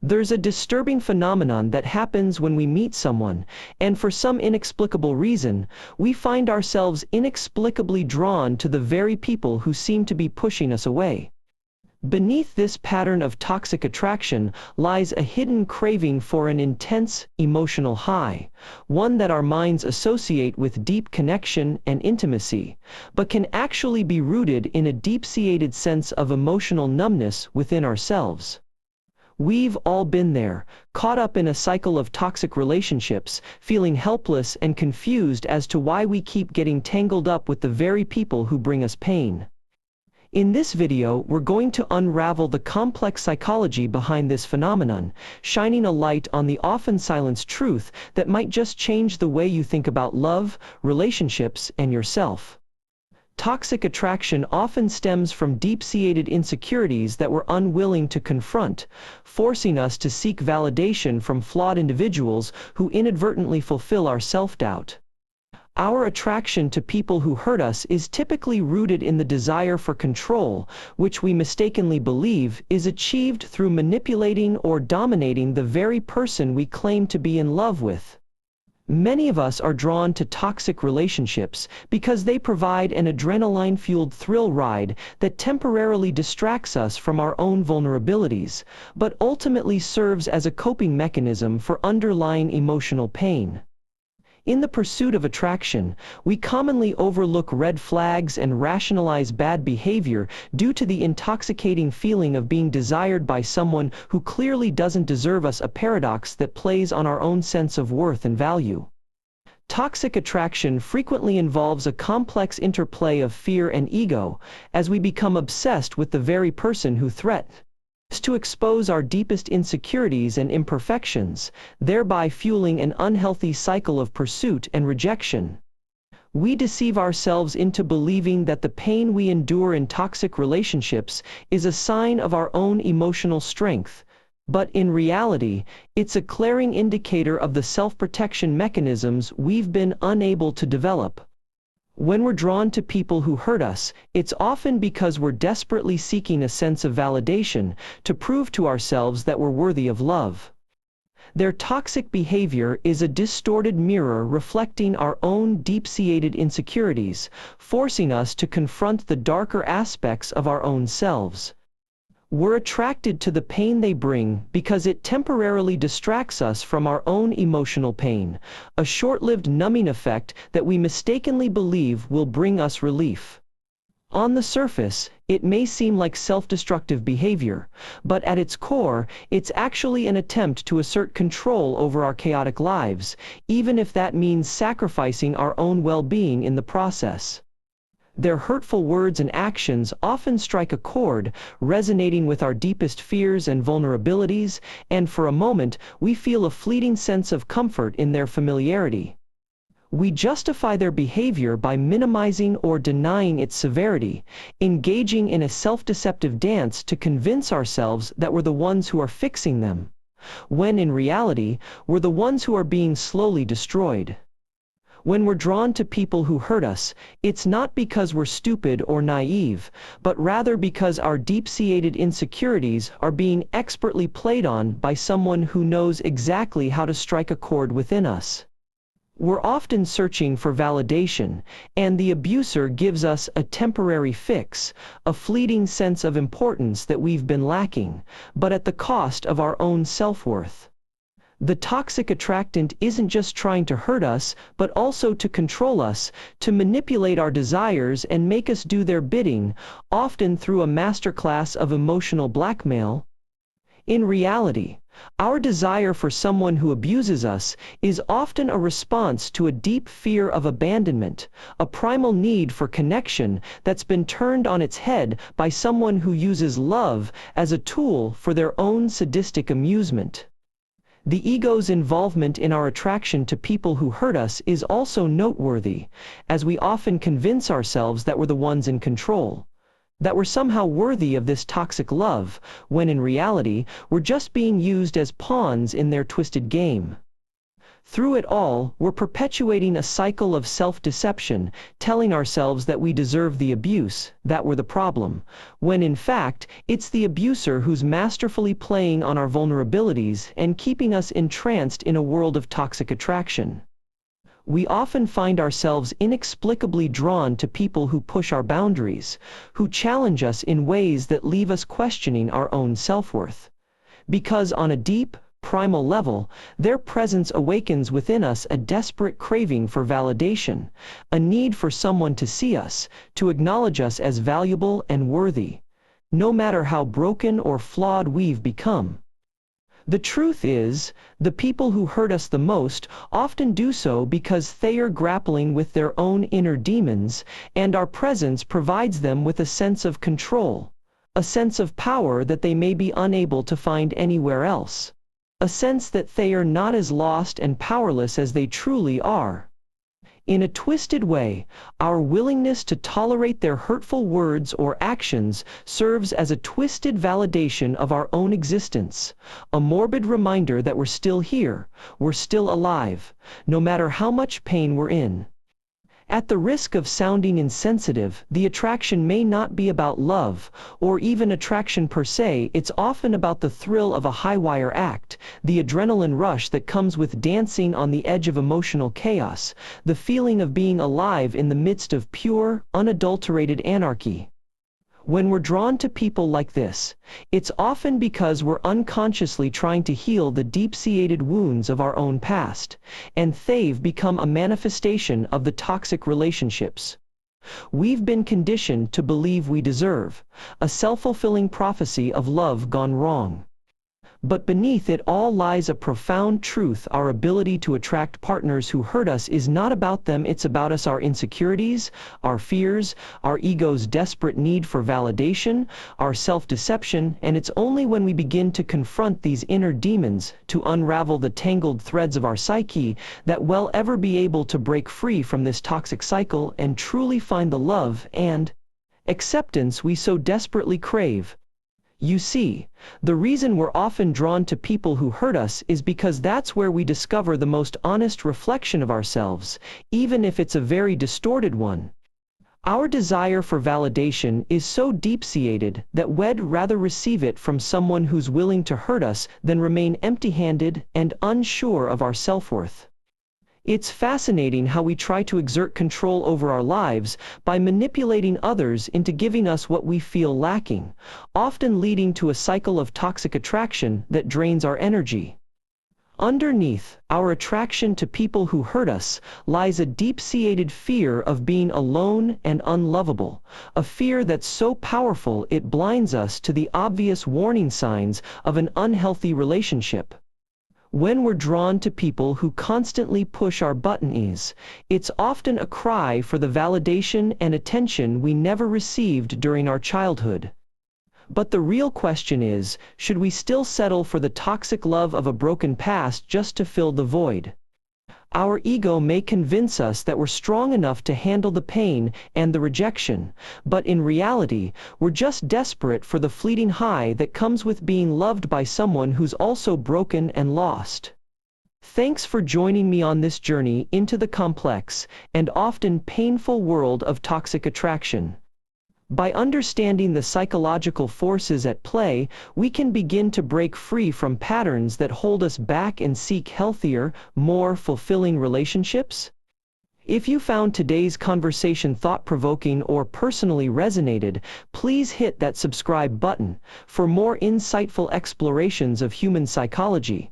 There's a disturbing phenomenon that happens when we meet someone, and for some inexplicable reason, we find ourselves inexplicably drawn to the very people who seem to be pushing us away. Beneath this pattern of toxic attraction lies a hidden craving for an intense, emotional high, one that our minds associate with deep connection and intimacy, but can actually be rooted in a deep-seated sense of emotional numbness within ourselves. We've all been there, caught up in a cycle of toxic relationships, feeling helpless and confused as to why we keep getting tangled up with the very people who bring us pain. In this video, we're going to unravel the complex psychology behind this phenomenon, shining a light on the often silenced truth that might just change the way you think about love, relationships, and yourself. Toxic attraction often stems from deep-seated insecurities that we're unwilling to confront, forcing us to seek validation from flawed individuals who inadvertently fulfill our self-doubt. Our attraction to people who hurt us is typically rooted in the desire for control, which we mistakenly believe is achieved through manipulating or dominating the very person we claim to be in love with. Many of us are drawn to toxic relationships because they provide an adrenaline-fueled thrill ride that temporarily distracts us from our own vulnerabilities, but ultimately serves as a coping mechanism for underlying emotional pain. In the pursuit of attraction, we commonly overlook red flags and rationalize bad behavior due to the intoxicating feeling of being desired by someone who clearly doesn't deserve us, a paradox that plays on our own sense of worth and value. Toxic attraction frequently involves a complex interplay of fear and ego, as we become obsessed with the very person who threatens to expose our deepest insecurities and imperfections, thereby fueling an unhealthy cycle of pursuit and rejection. We deceive ourselves into believing that the pain we endure in toxic relationships is a sign of our own emotional strength, but in reality, it's a glaring indicator of the self-protection mechanisms we've been unable to develop. When we're drawn to people who hurt us, it's often because we're desperately seeking a sense of validation to prove to ourselves that we're worthy of love. Their toxic behavior is a distorted mirror reflecting our own deep-seated insecurities, forcing us to confront the darker aspects of our own selves. We're attracted to the pain they bring because it temporarily distracts us from our own emotional pain, a short-lived numbing effect that we mistakenly believe will bring us relief. On the surface, it may seem like self-destructive behavior, but at its core, it's actually an attempt to assert control over our chaotic lives, even if that means sacrificing our own well-being in the process. Their hurtful words and actions often strike a chord, resonating with our deepest fears and vulnerabilities, and for a moment, we feel a fleeting sense of comfort in their familiarity. We justify their behavior by minimizing or denying its severity, engaging in a self-deceptive dance to convince ourselves that we're the ones who are fixing them, when in reality, we're the ones who are being slowly destroyed. When we're drawn to people who hurt us, it's not because we're stupid or naive, but rather because our deep-seated insecurities are being expertly played on by someone who knows exactly how to strike a chord within us. We're often searching for validation, and the abuser gives us a temporary fix, a fleeting sense of importance that we've been lacking, but at the cost of our own self-worth. The toxic attractant isn't just trying to hurt us, but also to control us, to manipulate our desires and make us do their bidding, often through a masterclass of emotional blackmail. In reality, our desire for someone who abuses us is often a response to a deep fear of abandonment, a primal need for connection that's been turned on its head by someone who uses love as a tool for their own sadistic amusement. The ego's involvement in our attraction to people who hurt us is also noteworthy, as we often convince ourselves that we're the ones in control, that we're somehow worthy of this toxic love, when in reality, we're just being used as pawns in their twisted game. Through it all, we're perpetuating a cycle of self-deception, telling ourselves that we deserve the abuse, that we're the problem, when in fact, it's the abuser who's masterfully playing on our vulnerabilities and keeping us entranced in a world of toxic attraction. We often find ourselves inexplicably drawn to people who push our boundaries, who challenge us in ways that leave us questioning our own self-worth. Because on a deep, primal level, their presence awakens within us a desperate craving for validation, a need for someone to see us, to acknowledge us as valuable and worthy, no matter how broken or flawed we've become. The truth is, the people who hurt us the most often do so because they are grappling with their own inner demons, and our presence provides them with a sense of control, a sense of power that they may be unable to find anywhere else. A sense that they are not as lost and powerless as they truly are. In a twisted way, our willingness to tolerate their hurtful words or actions serves as a twisted validation of our own existence, a morbid reminder that we're still here, we're still alive, no matter how much pain we're in. At the risk of sounding insensitive, the attraction may not be about love, or even attraction per se. It's often about the thrill of a high-wire act, the adrenaline rush that comes with dancing on the edge of emotional chaos, the feeling of being alive in the midst of pure, unadulterated anarchy. When we're drawn to people like this, it's often because we're unconsciously trying to heal the deep-seated wounds of our own past, and they've become a manifestation of the toxic relationships we've been conditioned to believe we deserve, a self-fulfilling prophecy of love gone wrong. But beneath it all lies a profound truth: our ability to attract partners who hurt us is not about them, it's about us, our insecurities, our fears, our ego's desperate need for validation, our self-deception, and it's only when we begin to confront these inner demons, to unravel the tangled threads of our psyche, that we'll ever be able to break free from this toxic cycle and truly find the love and acceptance we so desperately crave. You see, the reason we're often drawn to people who hurt us is because that's where we discover the most honest reflection of ourselves, even if it's a very distorted one. Our desire for validation is so deep-seated that we'd rather receive it from someone who's willing to hurt us than remain empty-handed and unsure of our self-worth. It's fascinating how we try to exert control over our lives by manipulating others into giving us what we feel lacking, often leading to a cycle of toxic attraction that drains our energy. Underneath our attraction to people who hurt us lies a deep-seated fear of being alone and unlovable, a fear that's so powerful it blinds us to the obvious warning signs of an unhealthy relationship. When we're drawn to people who constantly push our buttons, it's often a cry for the validation and attention we never received during our childhood. But the real question is, should we still settle for the toxic love of a broken past just to fill the void? Our ego may convince us that we're strong enough to handle the pain and the rejection, but in reality, we're just desperate for the fleeting high that comes with being loved by someone who's also broken and lost. Thanks for joining me on this journey into the complex and often painful world of toxic attraction. By understanding the psychological forces at play, we can begin to break free from patterns that hold us back and seek healthier, more fulfilling relationships. If you found today's conversation thought-provoking or personally resonated, please hit that subscribe button for more insightful explorations of human psychology.